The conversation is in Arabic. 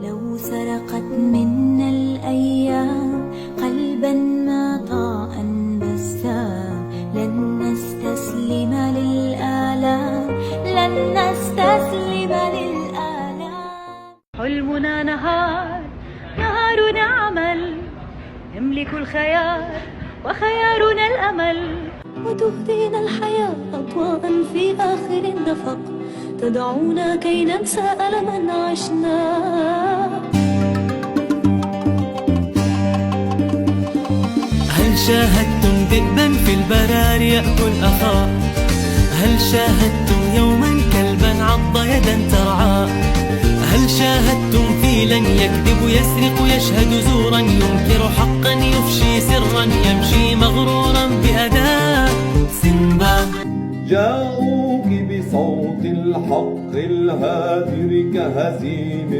لو سرقت منا الأيام قلبا ما طاء بسام، لن نستسلم للآلام، لن نستسلم للآلام. حلمنا نهار، نهارنا عمل، نملك الخيار وخيارنا الأمل، وتهدينا الحياة أضواء في آخر النفق، تدعونا كي ننسى ألما عشناه. هل شاهدتم ذئبا في البراري يأكل أخاه؟ هل شاهدتم يوما كلبا عض يدا ترعاه؟ هل شاهدتم فيلا يكذب يسرق يشهد زورا ينكر حقا يفشي سرا يمشي مغرورا بأداء؟ سيمبا جاءوك بصوت الحق الهادر كهزيم